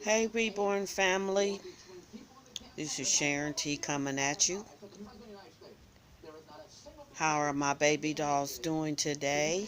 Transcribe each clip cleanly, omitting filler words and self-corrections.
Hey, Reborn family. This is Sharon T coming at you. How are my baby dolls doing today?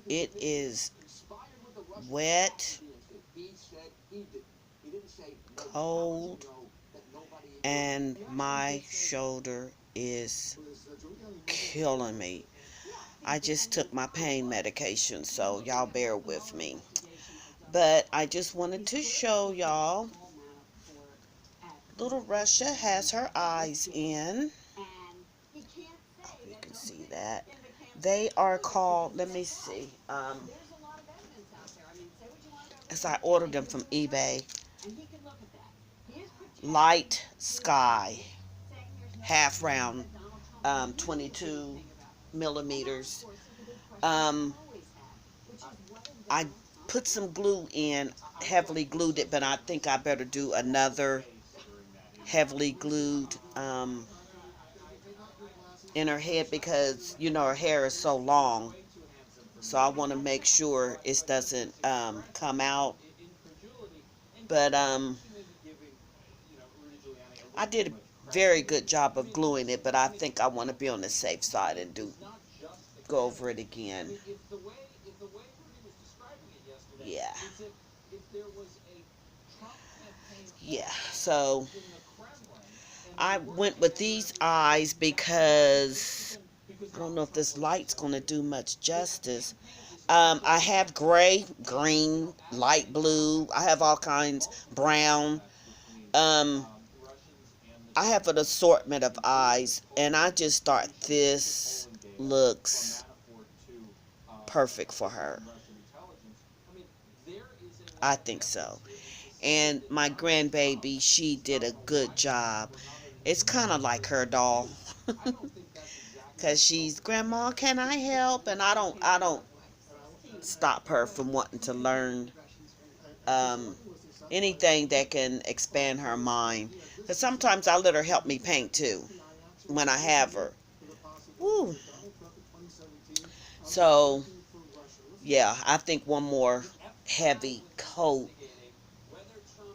It is wet, cold, and my shoulder is killing me. I just took my pain medication, so y'all bear with me. But I just wanted to show y'all little Rusha has her eyes in. Oh, you can see that. They are called, let me see, as I ordered them from eBay, Light Sky, half round, 22 millimeters. Um, I put some glue in, heavily glued it, but I think I better do another heavily glued in her head because, you know, her hair is so long. So I want to make sure it doesn't come out. But I did a very good job of gluing it, but I think I want to be on the safe side and go over it again. Yeah. Yeah. So I went with these eyes because I don't know if this light's going to do much justice. I have gray, green, light blue. I have all kinds, brown. Um, I have an assortment of eyes, and I just thought this looks perfect for her. I think so. And my grandbaby, she did a good job. It's kind of like her doll. Cause she's, Grandma, can I help? And I don't stop her from wanting to learn um, anything that can expand her mind. Cause sometimes I let her help me paint too when I have her. Woo. So yeah, I think one more heavy coat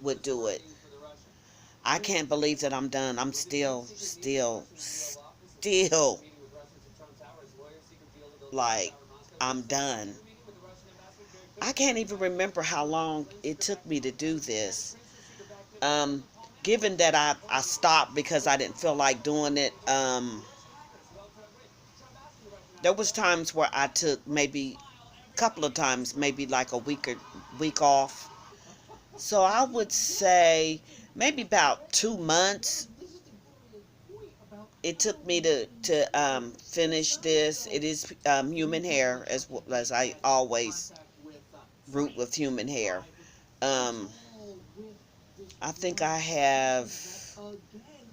would do it. I can't believe that I'm done. I'm still like, I'm done. I can't even remember how long it took me to do this. Um, Given that I stopped because I didn't feel like doing it, there was times where I took maybe a couple of times, maybe like a week off. So I would say maybe about 2 months it took me to finish this. It is human hair, as I always root with human hair. Um, I think I have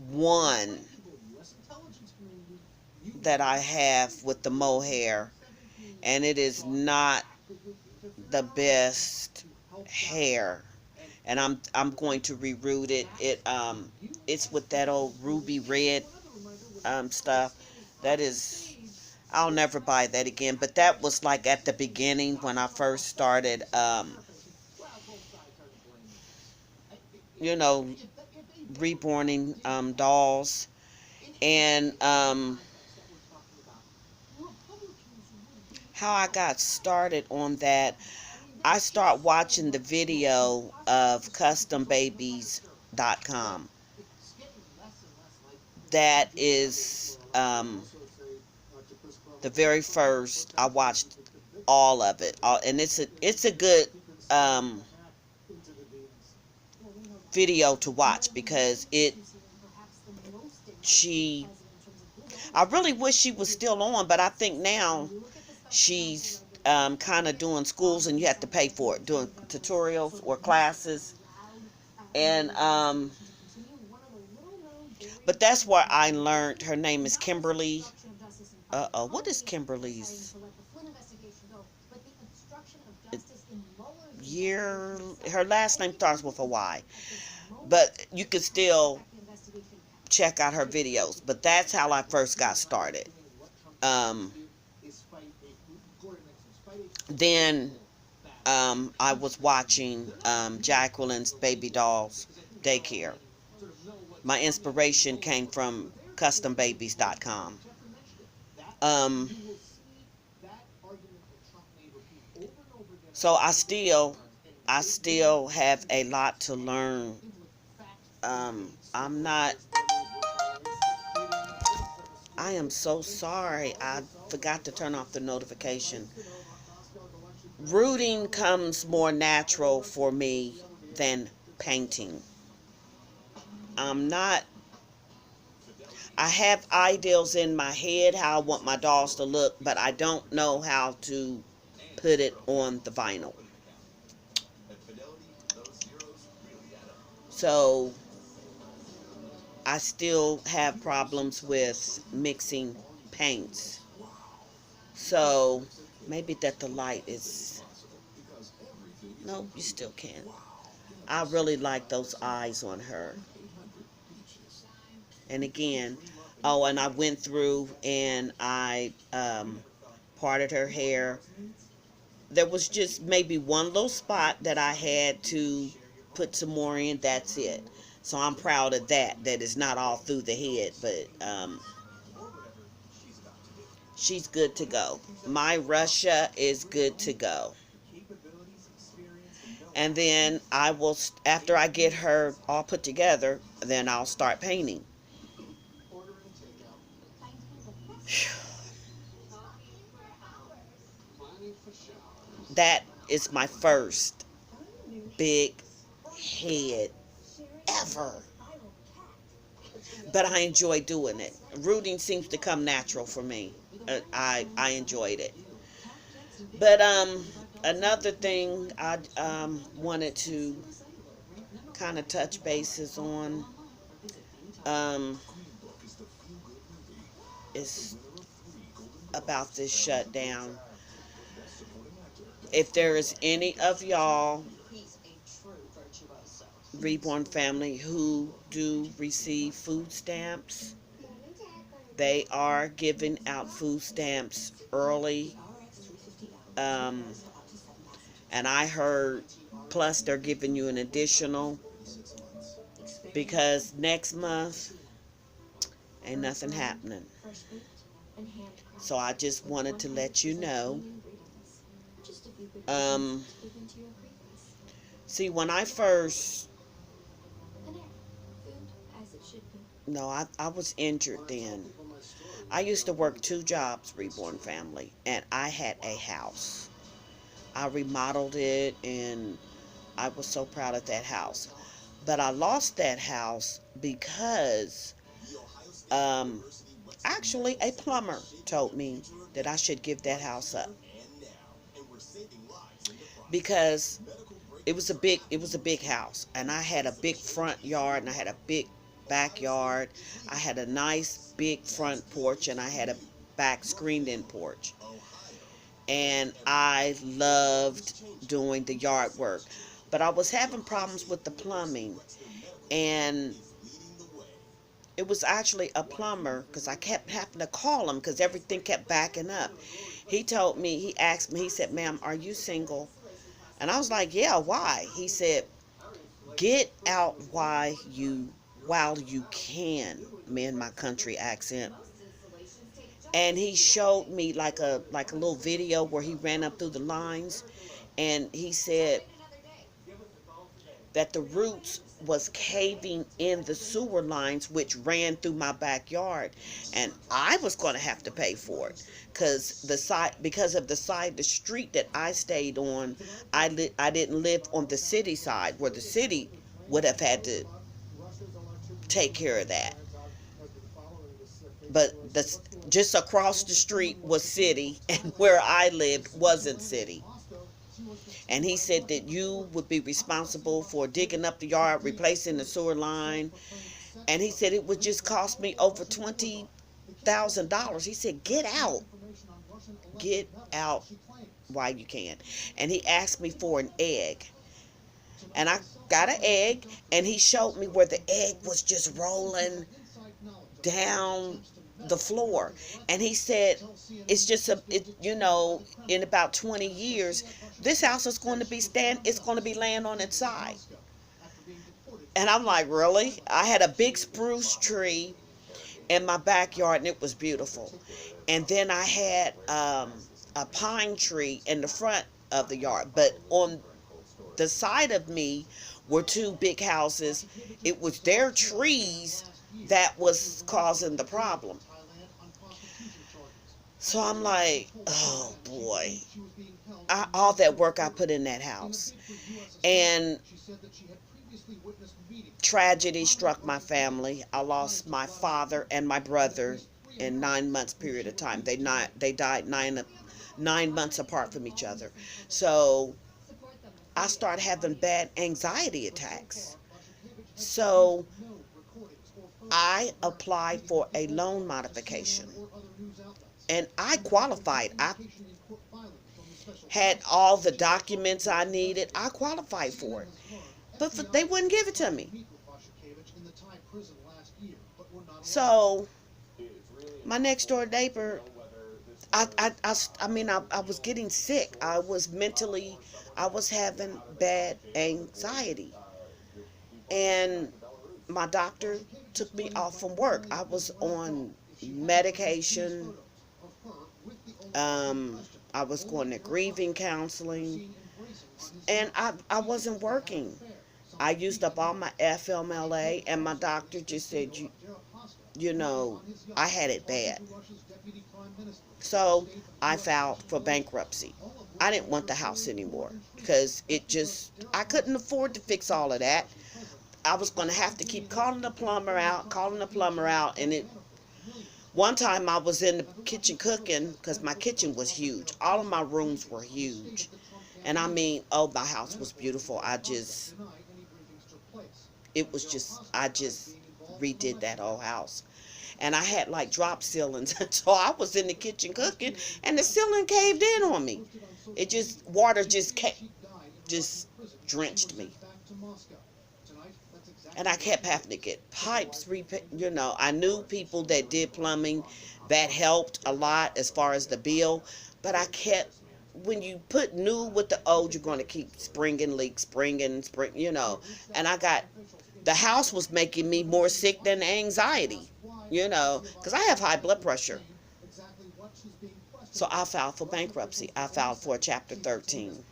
one that I have with the mohair, and it is not the best hair. And I'm going to reroot it. It's with that old ruby red stuff. That is, I'll never buy that again. But that was like at the beginning when I first started, you know, reborning dolls. And how I got started on that, I start watching the video of custombabies.com. That is the very first. I watched all of it, and it's a good um, video to watch because she I really wish she was still on, but I think now she's kind of doing schools and you have to pay for it, doing tutorials or classes. And but that's where I learned. Her name is Kimberly. What is Kimberly's year? Her last name starts with a Y, but you can still check out her videos. But that's how I first got started. Um, then I was watching Jacqueline's Baby Dolls Daycare. My inspiration came from custombabies.com. Um, so I still have a lot to learn. I'm not. I am so sorry. I forgot to turn off the notification. Rooting comes more natural for me than painting. I'm not. I have ideals in my head how I want my dolls to look, but I don't know how to put it on the vinyl. So I still have problems with mixing paints. So maybe that the light is. No, you still can. I really like those eyes on her. And again, oh, and I went through and I parted her hair. There was just maybe one little spot that I had to put some more in. That's it. So I'm proud of that. That it's not all through the head, but she's good to go. My Russia is good to go. And then I will, after I get her all put together, then I'll start painting. That is my first big head ever. But I enjoy doing it. Rooting seems to come natural for me. I enjoyed it. But another thing I wanted to kind of touch bases on um, is about this shutdown. If there is any of y'all reborn family who do receive food stamps, they are giving out food stamps early. Um, and I heard, plus they're giving you an additional because next month ain't nothing happening. So I just wanted to let you know. Um, see, when I first, no, I was injured then. I used to work 2 jobs, reborn family, and I had a house. I remodeled it, and I was so proud of that house. But I lost that house because um, actually a plumber told me that I should give that house up because it was a big house, and I had a big front yard and I had a big backyard. I had a nice big front porch and I had a back screened in porch. And I loved doing the yard work. But I was having problems with the plumbing, and it was actually a plumber because I kept having to call him because everything kept backing up. He asked me, he said, "Ma'am, are you single?" And I was like, "Yeah, why?" He said, "Get out while you can," me in my country accent. And he showed me like a little video where he ran up through the lines, and he said that the roots was caving in the sewer lines which ran through my backyard, and I was going to have to pay for it because of the side the street that I stayed on. I didn't live on the city side where the city would have had to take care of that. But just across the street was city, and where I lived wasn't city. And he said that you would be responsible for digging up the yard, replacing the sewer line. And he said it would just cost me over $20,000. He said, get out while you can. And he asked me for an egg. And I got an egg, and he showed me where the egg was just rolling down the floor. And he said, it's just in about 20 years This house is going to be it's going to be laying on its side. And I'm like, really? I had a big spruce tree in my backyard, and it was beautiful. And then I had a pine tree in the front of the yard, but on the side of me were two big houses. It was their trees that was causing the problem. So I'm like, oh boy, all that work I put in that house. And tragedy struck my family. I lost my father and my brother in 9 months period of time. They died 9 months apart from each other. So I started having bad anxiety attacks. So I applied for a loan modification, and I qualified. I had all the documents I needed. I qualified for it, but they wouldn't give it to me. So my next door neighbor, I was getting sick. I was having bad anxiety. And my doctor took me off from work. I was on medication. Um, I was going to grieving counseling. And I wasn't working. I used up all my FMLA, and my doctor just said, you know, I had it bad. So I filed for bankruptcy. I didn't want the house anymore because I couldn't afford to fix all of that. I was going to have to keep calling the plumber out. And one time I was in the kitchen cooking because my kitchen was huge. All of my rooms were huge. And I mean, oh, my house was beautiful. I just redid that whole house. And I had like drop ceilings. So I was in the kitchen cooking, and the ceiling caved in on me. Water just drenched me. And I kept having to get pipes repaired. I knew people that did plumbing that helped a lot as far as the bill. But when you put new with the old, you're going to keep springing leaks, And the house was making me more sick than anxiety, because I have high blood pressure. So I filed for bankruptcy. I filed for Chapter 13.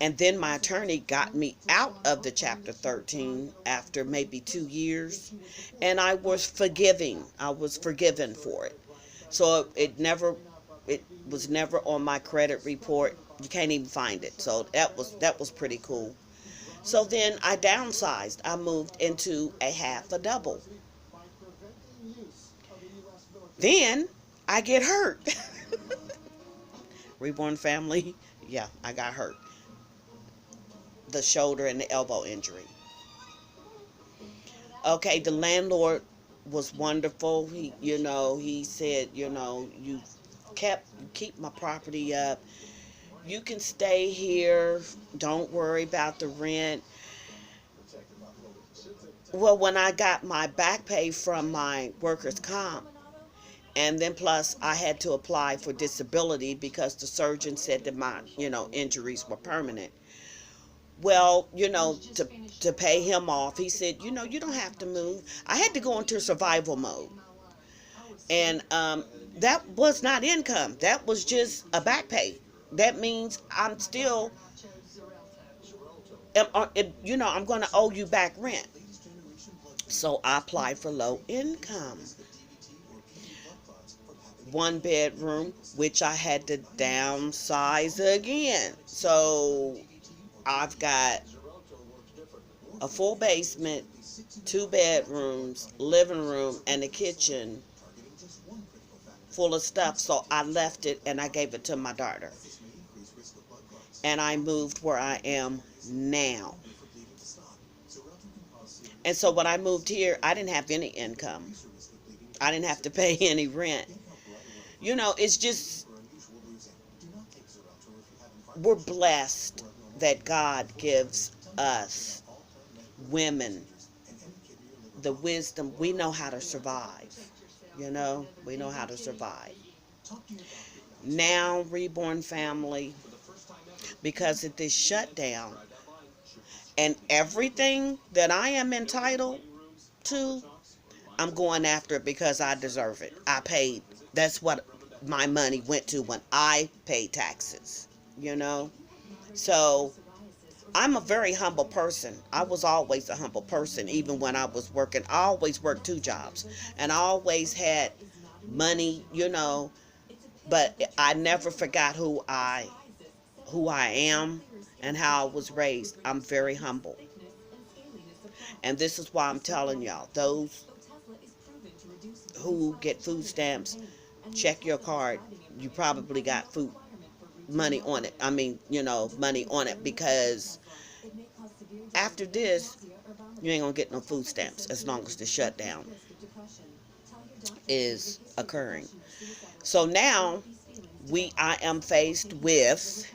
And then my attorney got me out of the Chapter 13 after maybe 2 years. And I was forgiving. I was forgiven for it. So it was never on my credit report. You can't even find it. So that was pretty cool. So then I downsized. I moved into a half a double. Then I get hurt. Reborn family. Yeah, I got hurt. The shoulder and the elbow injury. Okay, the landlord was wonderful. He said, you keep my property up. You can stay here. Don't worry about the rent. Well, when I got my back pay from my workers' comp, and then plus I had to apply for disability because the surgeon said that my, injuries were permanent. Well, to pay him off, he said, you don't have to move. I had to go into survival mode. And that was not income. That was just a back pay. That means I'm still, I'm going to owe you back rent. So I applied for low income. 1 bedroom, which I had to downsize again. So I've got a full basement, 2 bedrooms, living room, and a kitchen full of stuff. So I left it and I gave it to my daughter. And I moved where I am now. And so when I moved here, I didn't have any income. I didn't have to pay any rent. It's just, we're blessed that God gives us women the wisdom. We know how to survive. We know how to survive. Now, Reborn family, because of this shutdown. And everything that I am entitled to, I'm going after it because I deserve it. I paid. That's what my money went to when I paid taxes, you know? So I'm a very humble person. I was always a humble person, even when I was working. I always worked two jobs, and I always had money, but I never forgot who I am and how I was raised. I'm very humble. And this is why I'm telling y'all, those who get food stamps, check your card. You probably got food money on it. I mean, money on it, because after this, you ain't gonna get no food stamps as long as the shutdown is occurring. So now I am faced with,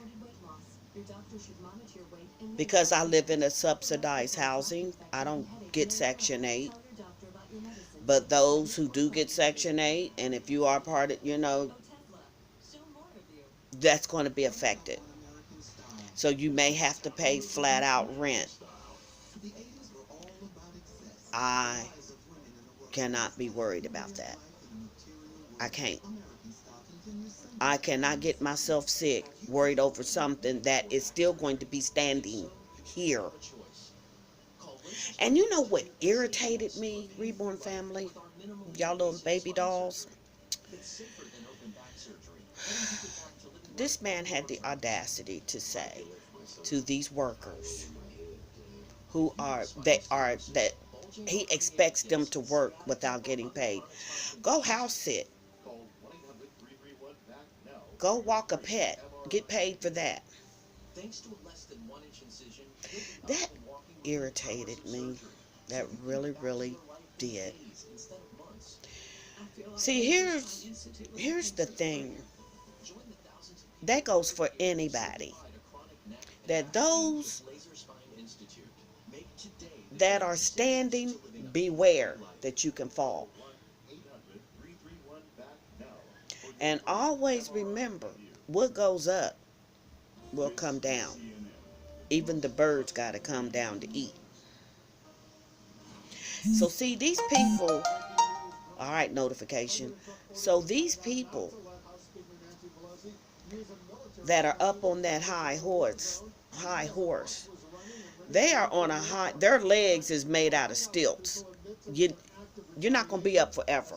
because I live in a subsidized housing, I don't get Section 8. But those who do get Section 8, and if you are part of, that's going to be affected. So you may have to pay flat out rent. I cannot be worried about that. I can't. I cannot get myself sick, worried over something that is still going to be standing here. And you know what irritated me, Reborn family? Y'all little baby dolls. This man had the audacity to say to these workers that he expects them to work without getting paid. Go house sit. Go walk a pet. Get paid for that. That irritated me. That really, really did. See, here's the thing. That goes for anybody. That those that are standing, beware that you can fall. And always remember, what goes up will come down. Even the birds got to come down to eat. So see, these people, all right, notification. So these people that are up on that high horse, they are on their legs is made out of stilts. You're not going to be up forever.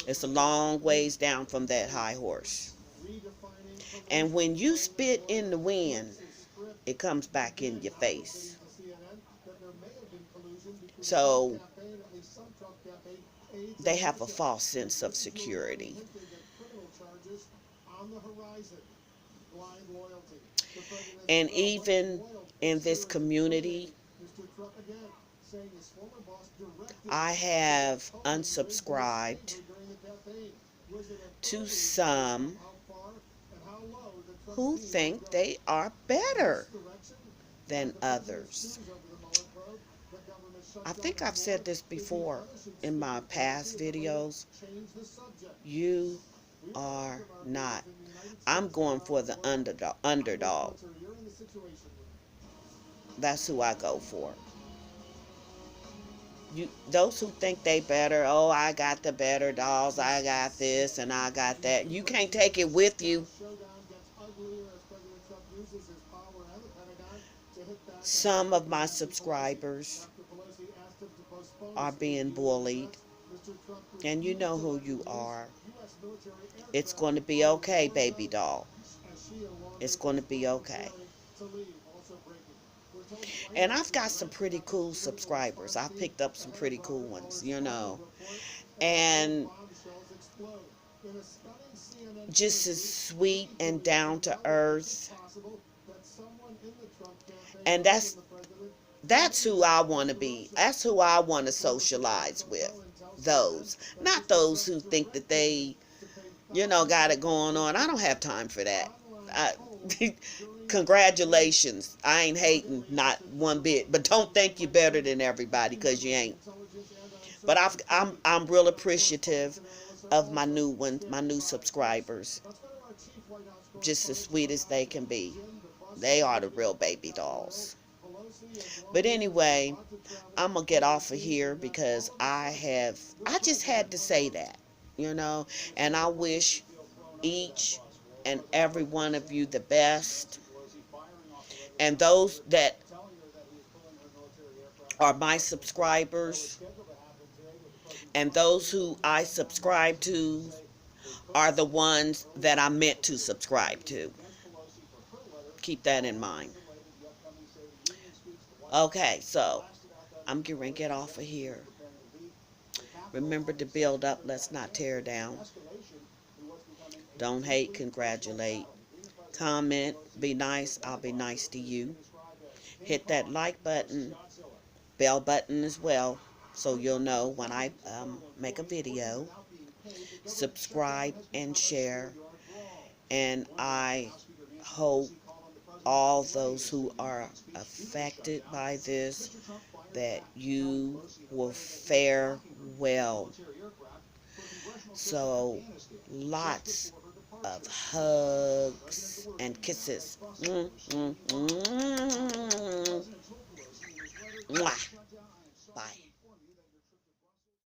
It's a long ways down from that high horse. And when you spit in the wind, it comes back in your face. So they have a false sense of security. And even in this community, I have unsubscribed to some who think they are better than others. I think I've said this before in my past videos. You are not. I'm going for the underdog. That's who I go for. Those who think they better, oh, I got the better dolls, I got this and I got that. You can't take it with you. Some of my subscribers are being bullied, and you know who you are. It's going to be okay, baby doll. It's going to be okay. And I've got some pretty cool subscribers. I've picked up some pretty cool ones, and just as sweet and down to earth. And that's who I want to be. That's who I want to socialize with. Not those who think that they, got it going on. I don't have time for that. Congratulations. I ain't hating, not one bit. But don't think you're better than everybody, because you ain't. But I'm real appreciative of my new subscribers. Just as sweet as they can be. They are the real baby dolls. But anyway, I'm going to get off of here because I just had to say that, you know, and I wish each and every one of you the best. And those that are my subscribers and those who I subscribe to are the ones that I meant to subscribe to. Keep that in mind. Okay, so I'm getting ready to get off of here. Remember to build up, let's not tear down. Don't hate, congratulate. Comment, be nice, I'll be nice to you. Hit that like button, bell button as well, so you'll know when I make a video. Subscribe and share. And I hope all those who are affected by this, that you will fare well. So, lots of hugs and kisses.